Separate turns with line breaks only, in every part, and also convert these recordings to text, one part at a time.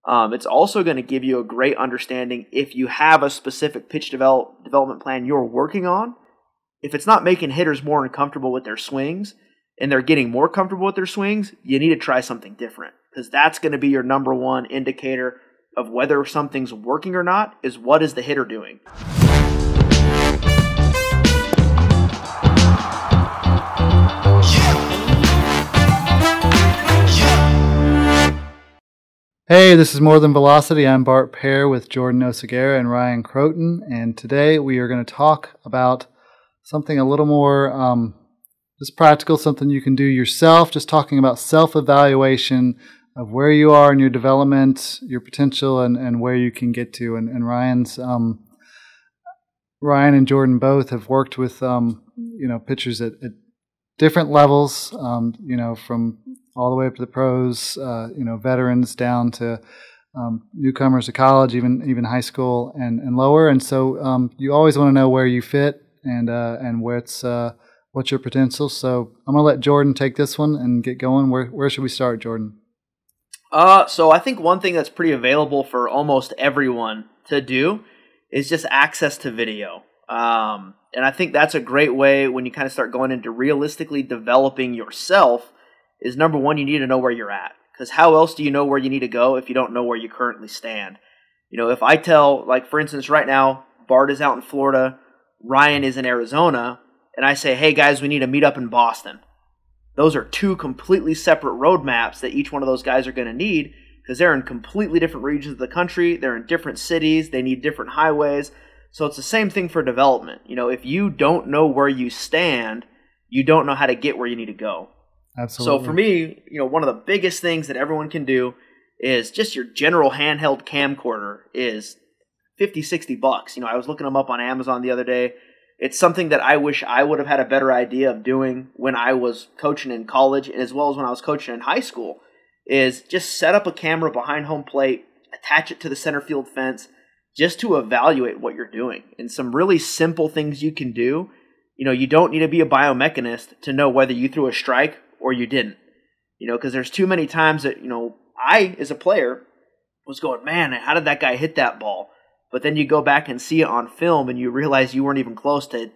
It's also going to give you a great understanding if you have a specific pitch development plan you're working on. If it's not making hitters more uncomfortable with their swings and they're getting more comfortable with their swings, you need to try something different, because that's going to be your number one indicator of whether something's working or not, is what is the hitter doing.
Hey, this is More Than Velocity. I'm Bart Pear with Jordan Oseguera and Ryan Croton, and today we are going to talk about something a little more just practical, something you can do yourself, just talking about self-evaluation of where you are in your development, your potential, and where you can get to. And Ryan and Jordan both have worked with pitchers at different levels, from all the way up to the pros, veterans down to newcomers to college, even high school and lower. And so you always want to know where you fit and what's your potential. So I'm going to let Jordan take this one and get going. Where should we start, Jordan?
So I think one thing that's pretty available for almost everyone to do is just access to video. And I think that's a great way when you kind of start going into realistically developing yourself is, number one, you need to know where you're at. Because how else do you know where you need to go if you don't know where you currently stand? If I tell, like, for instance, right now, Bart is out in Florida, Ryan is in Arizona, and I say, hey, guys, we need to meet up in Boston. Those are two completely separate roadmaps that each one of those guys are going to need, because they're in completely different regions of the country. They're in different cities. They need different highways. So it's the same thing for development. If you don't know where you stand, you don't know how to get where you need to go.
Absolutely.
So for me, one of the biggest things that everyone can do is just your general handheld camcorder is $50, $60. I was looking them up on Amazon the other day. It's something that I wish I would have had a better idea of doing when I was coaching in college, as well as when I was coaching in high school, is just set up a camera behind home plate, attach it to the center field fence, just to evaluate what you're doing. And some really simple things you can do. You don't need to be a biomechanist to know whether you threw a strike or you didn't. Because there's too many times that, I, as a player, was going, man, how did that guy hit that ball? But then you go back and see it on film and you realize you weren't even close to,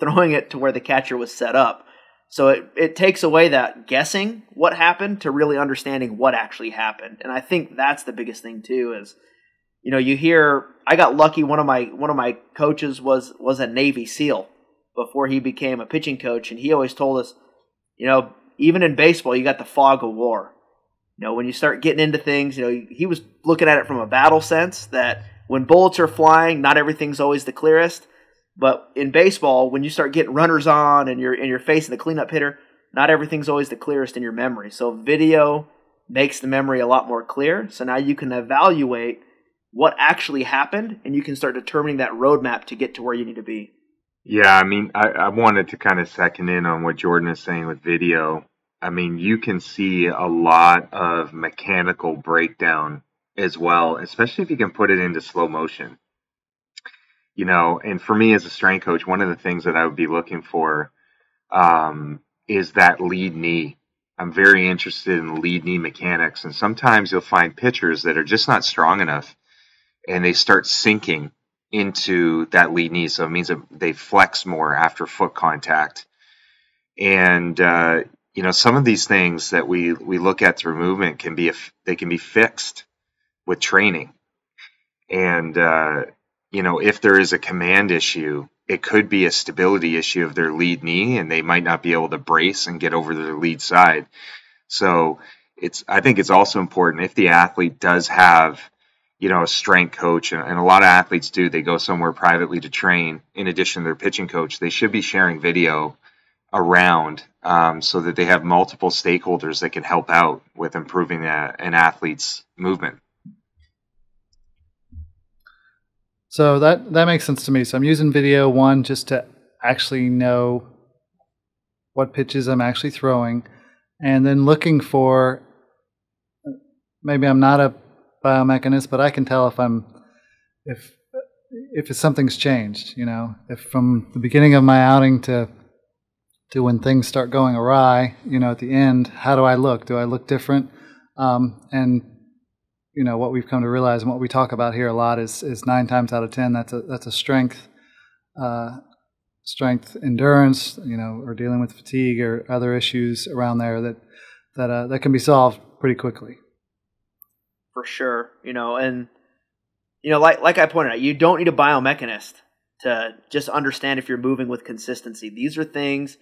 throwing it to where the catcher was set up. So it takes away that guessing what happened to really understanding what actually happened. And I think that's the biggest thing too is, you hear, I got lucky. One of my coaches was a Navy SEAL before he became a pitching coach. And he always told us, even in baseball, you got the fog of war. When you start getting into things, he was looking at it from a battle sense that when bullets are flying, not everything's always the clearest. But in baseball, when you start getting runners on and you're facing the cleanup hitter, not everything's always the clearest in your memory. So video makes the memory a lot more clear. So now you can evaluate what actually happened, and you can start determining that roadmap to get to where you need to be.
Yeah, I wanted to kind of second in on what Jordan is saying with video. You can see a lot of mechanical breakdown as well, especially if you can put it into slow motion. And for me as a strength coach, one of the things that I would be looking for is that lead knee. I'm very interested in lead knee mechanics, and sometimes you'll find pitchers that are just not strong enough, and they start sinking into that lead knee. So it means that they flex more after foot contact. And, some of these things that we look at through movement can be fixed with training. And, if there is a command issue, it could be a stability issue of their lead knee, and they might not be able to brace and get over their lead side. So I think it's also important if the athlete does have, a strength coach, and a lot of athletes do, they go somewhere privately to train in addition to their pitching coach, they should be sharing video around so that they have multiple stakeholders that can help out with improving an athlete's movement.
So that makes sense to me. So I'm using video, one, just to actually know what pitches I'm actually throwing, and then looking for, maybe I'm not a biomechanist, but I can tell if something's changed. If from the beginning of my outing to when things start going awry, at the end, how do I look? Do I look different? And what we've come to realize and what we talk about here a lot is 9 times out of 10 that's a strength endurance, or dealing with fatigue or other issues around there that can be solved pretty quickly.
For sure, and like I pointed out, you don't need a biomechanist to just understand if you're moving with consistency. These are things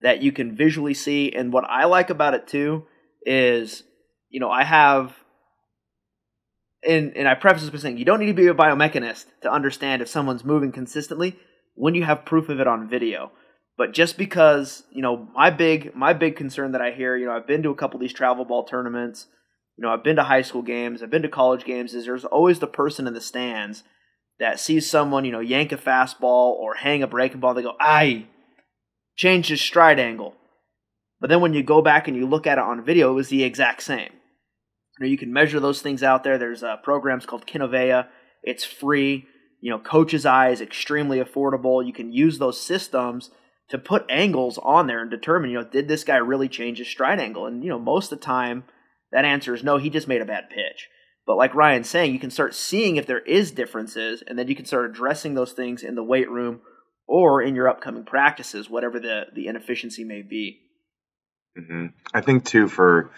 that you can visually see, and what I like about it too is, I have, and I preface this by saying you don't need to be a biomechanist to understand if someone's moving consistently when you have proof of it on video. But just because, my big concern that I hear, I've been to a couple of these travel ball tournaments, I've been to high school games, I've been to college games, is there's always the person in the stands that sees someone, yank a fastball or hang a breaking ball. They go, "Aye, changed his stride angle." But then when you go back and you look at it on video, it was the exact same. You can measure those things out there. There's programs called Kinovea. It's free. Coach's Eye is extremely affordable. You can use those systems to put angles on there and determine, did this guy really change his stride angle? And, most of the time, that answer is no, he just made a bad pitch. But like Ryan's saying, you can start seeing if there is differences, and then you can start addressing those things in the weight room or in your upcoming practices, whatever the inefficiency may be.
Mm-hmm. I think, too, for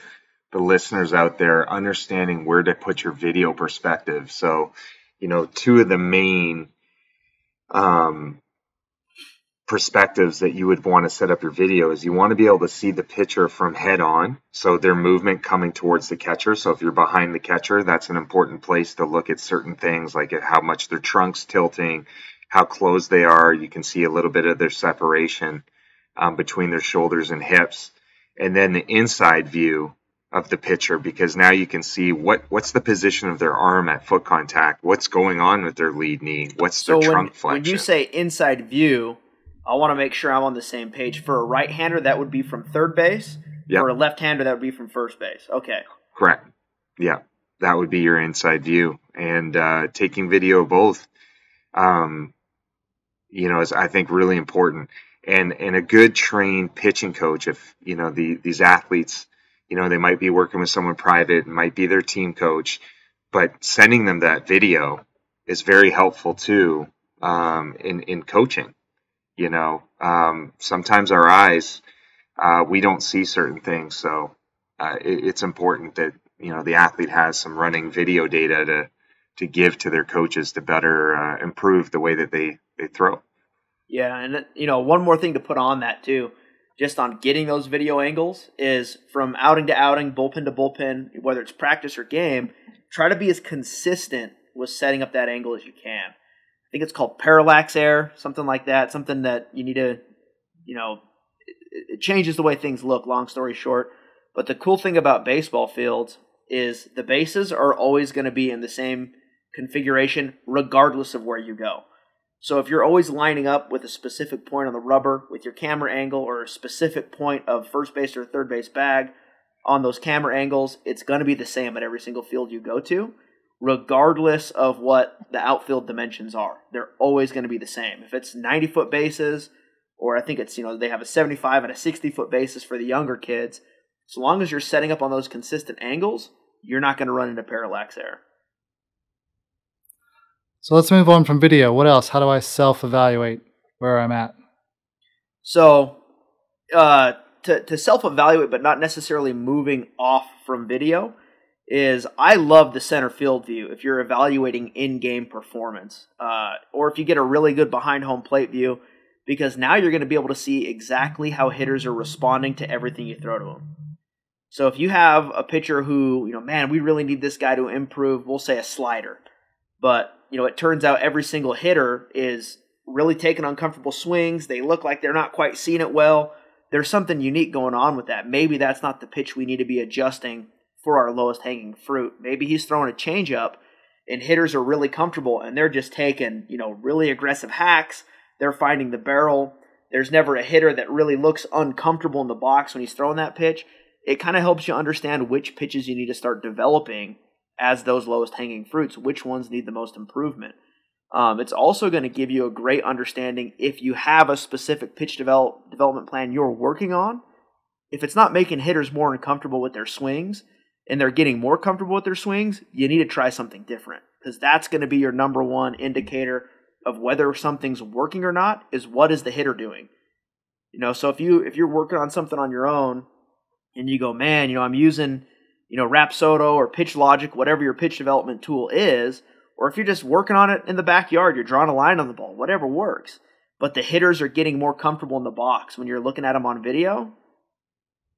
the listeners out there, understanding where to put your video perspective. So, 2 of the main perspectives that you would want to set up your video is you want to be able to see the pitcher from head on, so their movement coming towards the catcher. So if you're behind the catcher, that's an important place to look at certain things, like at how much their trunk's tilting, how close they are. You can see a little bit of their separation between their shoulders and hips. And then the inside view of the pitcher, because now you can see what's the position of their arm at foot contact, what's going on with their lead knee, what's their trunk flexion.
When you say inside view, I want to make sure I'm on the same page. For a right-hander, that would be from third base. Yep. For a left-hander, that would be from first base. Okay. Correct.
Yeah, that would be your inside view. And taking video of both, is, I think, really important. And a good trained pitching coach, if, these athletes, they might be working with someone private, might be their team coach, but sending them that video is very helpful too in coaching. Sometimes our eyes, we don't see certain things. So it's important that, the athlete has some running video data to give to their coaches to better improve the way that they throw.
Yeah, and, one more thing to put on that too, just on getting those video angles, is from outing to outing, bullpen to bullpen, whether it's practice or game, try to be as consistent with setting up that angle as you can. I think it's called parallax error, something like that, something that you need to, it changes the way things look, long story short. But the cool thing about baseball fields is the bases are always going to be in the same configuration regardless of where you go. So if you're always lining up with a specific point on the rubber with your camera angle, or a specific point of first base or third base bag on those camera angles, it's going to be the same at every single field you go to, regardless of what the outfield dimensions are. They're always going to be the same. If it's 90-foot bases, or I think it's, they have a 75 and a 60-foot bases for the younger kids, as long as you're setting up on those consistent angles, you're not going to run into parallax error.
So let's move on from video. What else? How do I self-evaluate where I'm at?
So to self-evaluate, but not necessarily moving off from video, is I love the center field view if you're evaluating in-game performance, or if you get a really good behind home plate view, because now you're going to be able to see exactly how hitters are responding to everything you throw to them. So if you have a pitcher who, man, we really need this guy to improve, we'll say a slider, but it turns out every single hitter is really taking uncomfortable swings. They look like they're not quite seeing it well. There's something unique going on with that. Maybe that's not the pitch we need to be adjusting for our lowest hanging fruit. Maybe he's throwing a changeup and hitters are really comfortable and they're just taking, really aggressive hacks. They're finding the barrel. There's never a hitter that really looks uncomfortable in the box when he's throwing that pitch. It kind of helps you understand which pitches you need to start developing as those lowest hanging fruits, which ones need the most improvement. It's also going to give you a great understanding if you have a specific pitch development plan you're working on. If it's not making hitters more uncomfortable with their swings, and they're getting more comfortable with their swings, you need to try something different, because that's going to be your number one indicator of whether something's working or not, is what is the hitter doing. So if you're working on something on your own and you go, man, I'm using, Rapsodo or Pitch Logic, whatever your pitch development tool is, or if you're just working on it in the backyard, you're drawing a line on the ball, whatever works, but the hitters are getting more comfortable in the box when you're looking at them on video,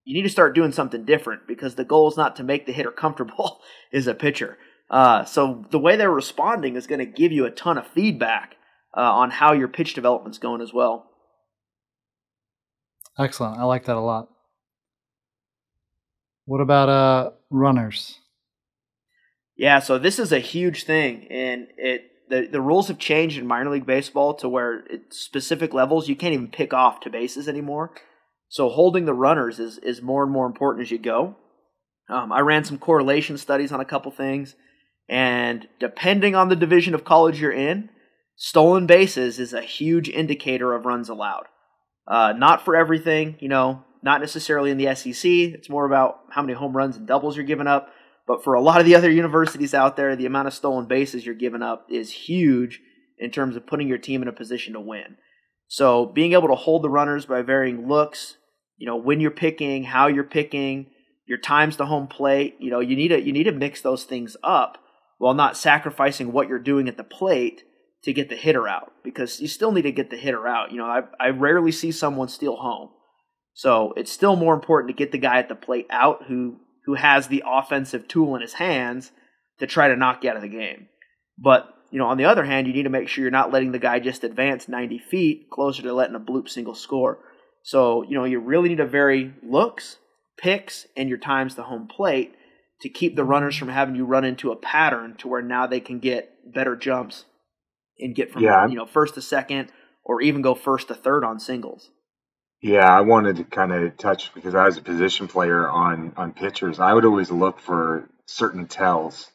you need to start doing something different, because the goal is not to make the hitter comfortable as a pitcher. So the way they're responding is going to give you a ton of feedback on how your pitch development's going as well.
Excellent. I like that a lot. What about runners?
Yeah, so this is a huge thing, and the rules have changed in minor league baseball to where at specific levels you can't even pick off to bases anymore. So holding the runners is more and more important as you go. I ran some correlation studies on a couple things, and depending on the division of college you're in, stolen bases is a huge indicator of runs allowed. Not for everything, not necessarily in the SEC. It's more about how many home runs and doubles you're giving up. But for a lot of the other universities out there, the amount of stolen bases you're giving up is huge in terms of putting your team in a position to win. So being able to hold the runners by varying looks, when you're picking, how you're picking, your times to home plate, you need to mix those things up while not sacrificing what you're doing at the plate to get the hitter out, because you still need to get the hitter out. I rarely see someone steal home. So it's still more important to get the guy at the plate out who has the offensive tool in his hands to try to knock you out of the game. But, on the other hand, you need to make sure you're not letting the guy just advance 90 feet closer to letting a bloop single score. So, you really need to vary looks, picks, and your times to home plate to keep the runners from having you run into a pattern to where now they can get better jumps and get from first to second, or even go first to third on singles.
Yeah, I wanted to kind of touch, because I was a position player on pitchers. I would always look for certain tells.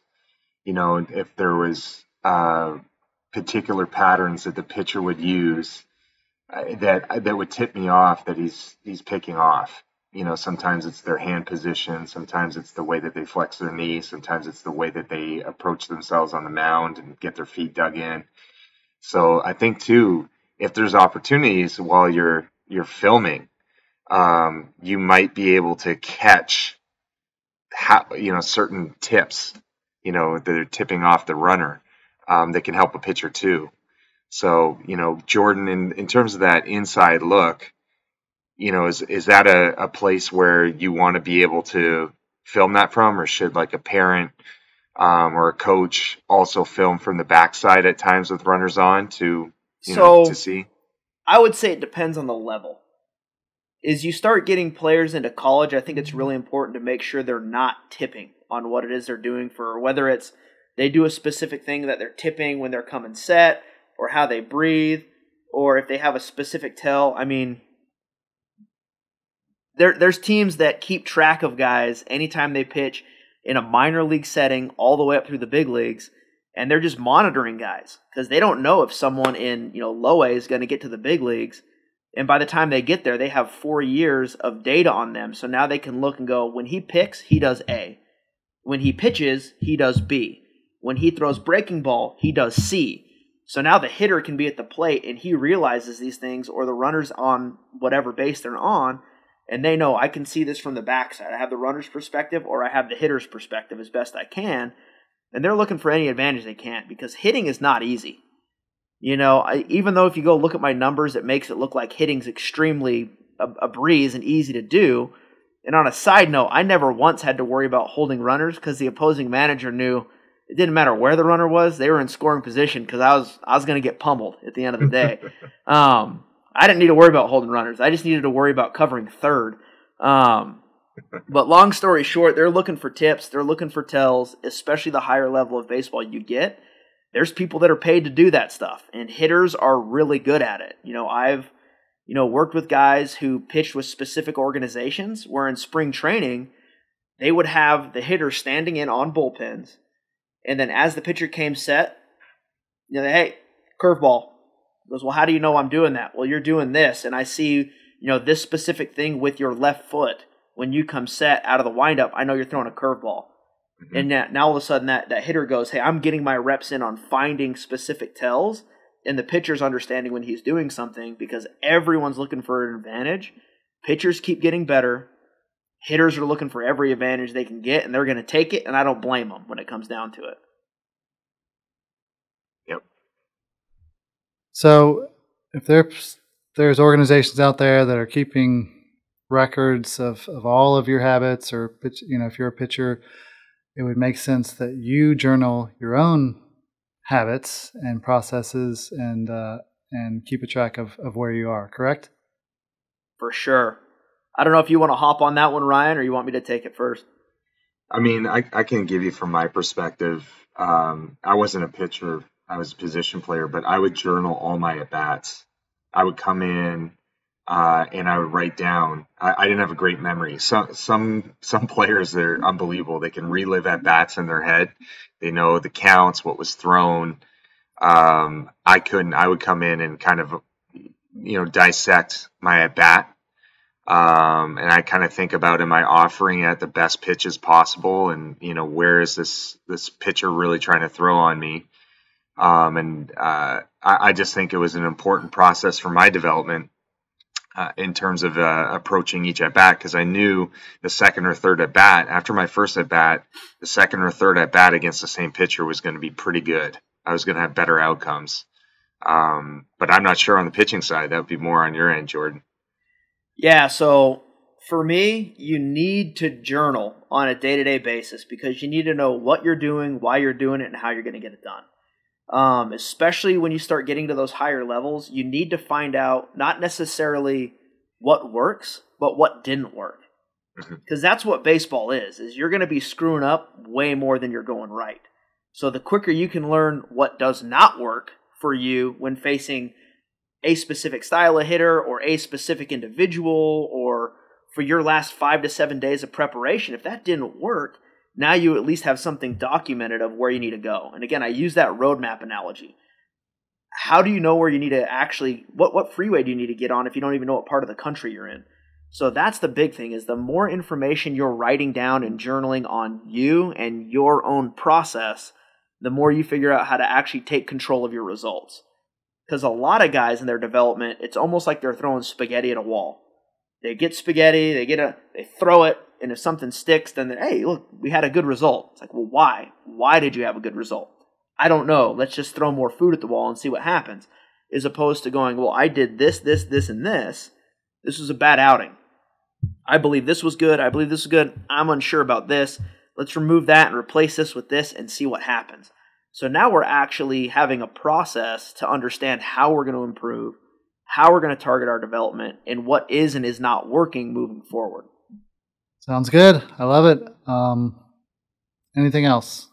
If there was particular patterns that the pitcher would use that would tip me off that he's picking off. Sometimes it's their hand position, sometimes it's the way that they flex their knees, sometimes it's the way that they approach themselves on the mound and get their feet dug in. So I think too, if there's opportunities while you're filming, you might be able to catch certain tips, that are tipping off the runner, that can help a pitcher too. So, Jordan, in terms of that inside look, is that a place where you want to be able to film that from, or should like a parent or a coach also film from the backside at times with runners on to see?
I would say it depends on the level. As you start getting players into college, I think it's really important to make sure they're not tipping on what it is they're doing, for whether it's they do a specific thing that they're tipping when they're coming set, or how they breathe, or if they have a specific tell. I mean, there's teams that keep track of guys anytime they pitch in a minor league setting all the way up through the big leagues, and they're just monitoring guys because they don't know if someone in low A is going to get to the big leagues. And by the time they get there, they have 4 years of data on them. So now they can look and go, when he picks, he does A. When he pitches, he does B. When he throws breaking ball, he does C. So now the hitter can be at the plate and he realizes these things, or the runner's on whatever base they're on, and they know I can see this from the backside. I have the runner's perspective, or I have the hitter's perspective as best I can. And they're looking for any advantage they can, because hitting is not easy. Even though if you go look at my numbers, it makes it look like hitting's extremely a breeze and easy to do. And on a side note, I never once had to worry about holding runners, because the opposing manager knew it didn't matter where the runner was; they were in scoring position, because I was going to get pummeled at the end of the day. I didn't need to worry about holding runners; I just needed to worry about covering third. But long story short, they're looking for tips, they're looking for tells, especially the higher level of baseball you get. There's people that are paid to do that stuff, and hitters are really good at it. I've worked with guys who pitched with specific organizations where in spring training, they would have the hitter standing in on bullpens, and then as the pitcher came set, hey, curveball. He goes, well, how do you know I'm doing that? Well, you're doing this, and I see, this specific thing with your left foot. when you come set out of the windup, I know you're throwing a curveball. And now all of a sudden that hitter goes, hey, I'm getting my reps in on finding specific tells, and the pitcher's understanding when he's doing something, because everyone's looking for an advantage. Pitchers keep getting better. Hitters are looking for every advantage they can get, and they're going to take it, and I don't blame them when it comes down to it.
Yep.
So if there's organizations out there that are keeping records of all of your habits, or if you're a pitcher, it would make sense that you journal your own habits and processes and keep a track of where you are, correct?
For sure. I don't know if you want to hop on that one, Ryan, or you want me to take it first.
I mean, I can give you from my perspective. I wasn't a pitcher. I was a position player, but I would journal all my at-bats. I would come in and I would write down. I didn't have a great memory. Some players, they're unbelievable. They can relive at-bats in their head. They know the counts, what was thrown. I couldn't. I would come in and kind of, dissect my at-bat. And I kind of think about, am I offering at the best pitches possible? And, where is this pitcher really trying to throw on me? I just think it was an important process for my development in terms of approaching each at bat, because I knew the second or third at bat, after my first at bat, the second or third at bat against the same pitcher was going to be pretty good. I was going to have better outcomes. But I'm not sure on the pitching side. That would be more on your end, Jordan.
Yeah, so for me, you need to journal on a day-to-day basis, because you need to know what you're doing, why you're doing it, and how you're going to get it done. Especially when you start getting to those higher levels, you need to find out not necessarily what works, but what didn't work. Because that's what baseball is you're going to be screwing up way more than you're going right. So the quicker you can learn what does not work for you when facing a specific style of hitter or a specific individual, or for your last 5 to 7 days of preparation, if that didn't work, now you at least have something documented of where you need to go. And again, I use that roadmap analogy. How do you know where you need to actually, what freeway do you need to get on if you don't even know what part of the country you're in? So that's the big thing, is the more information you're writing down and journaling on you and your own process, the more you figure out how to actually take control of your results. Because a lot of guys in their development, it's almost like they're throwing spaghetti at a wall. They get spaghetti, they throw it, and if something sticks, then hey, look, we had a good result. It's like, well, why? Why did you have a good result? I don't know. Let's just throw more food at the wall and see what happens. As opposed to going, well, I did this, and this. This was a bad outing. I believe this was good. I believe this was good. I'm unsure about this. Let's remove that and replace this with this and see what happens. So now we're actually having a process to understand how we're going to improve, how we're going to target our development, and what is and is not working moving forward.
Sounds good. I love it. Anything else?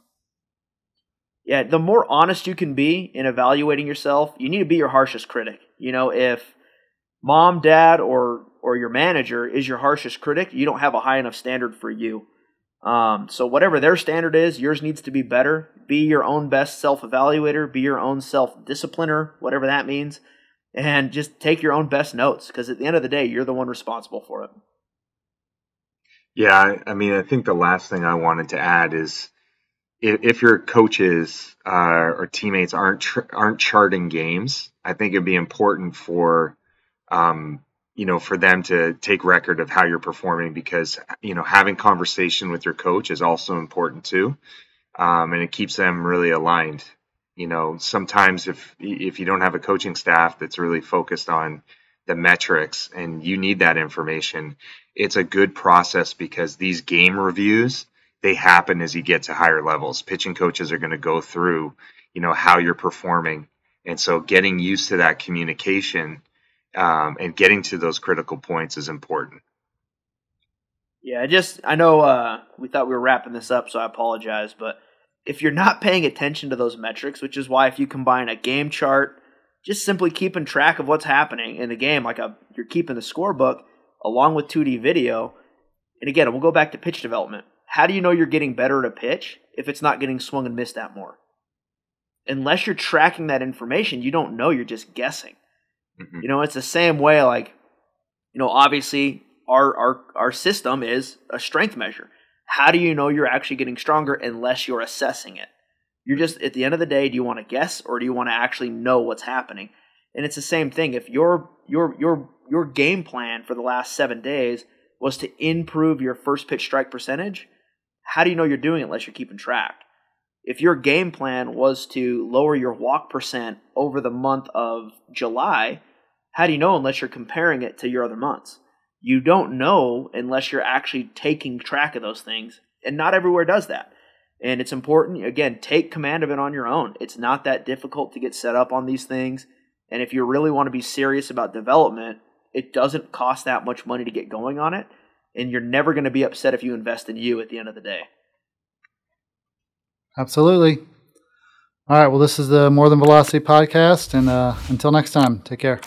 Yeah, the more honest you can be in evaluating yourself, you need to be your harshest critic. If mom, dad, or your manager is your harshest critic, you don't have a high enough standard for you. So whatever their standard is, yours needs to be better. Be your own best self-evaluator. Be your own self-discipliner, whatever that means. And just take your own best notes, because at the end of the day, you're the one responsible for it.
Yeah, I mean, I think the last thing I wanted to add is if your coaches or teammates aren't charting games, I think it'd be important for for them to take record of how you're performing, because having conversation with your coach is also important too, and it keeps them really aligned. Sometimes if you don't have a coaching staff that's really focused on the metrics and you need that information, it's a good process, because these game reviews, they happen as you get to higher levels. Pitching coaches are going to go through, how you're performing. And so getting used to that communication and getting to those critical points is important.
Yeah, I know we thought we were wrapping this up, so I apologize. But if you're not paying attention to those metrics, which is why if you combine a game chart, just simply keeping track of what's happening in the game, you're keeping the scorebook along with 2D video. And again, we'll go back to pitch development. How do you know you're getting better at a pitch if it's not getting swung and missed at more? Unless you're tracking that information, you don't know. You're just guessing. Mm-hmm. It's the same way, obviously our system is a strength measure. How do you know you're actually getting stronger unless you're assessing it? You're just, at the end of the day, do you want to guess or do you want to actually know what's happening? And it's the same thing. If your game plan for the last 7 days was to improve your first pitch strike percentage, how do you know you're doing it unless you're keeping track? If your game plan was to lower your walk percent over the month of July, how do you know unless you're comparing it to your other months? You don't know unless you're actually taking track of those things. And not everywhere does that. And it's important, again, take command of it on your own. It's not that difficult to get set up on these things. And if you really want to be serious about development, it doesn't cost that much money to get going on it. And you're never going to be upset if you invest in you at the end of the day.
Absolutely. All right. Well, this is the More Than Velocity podcast. And until next time, take care.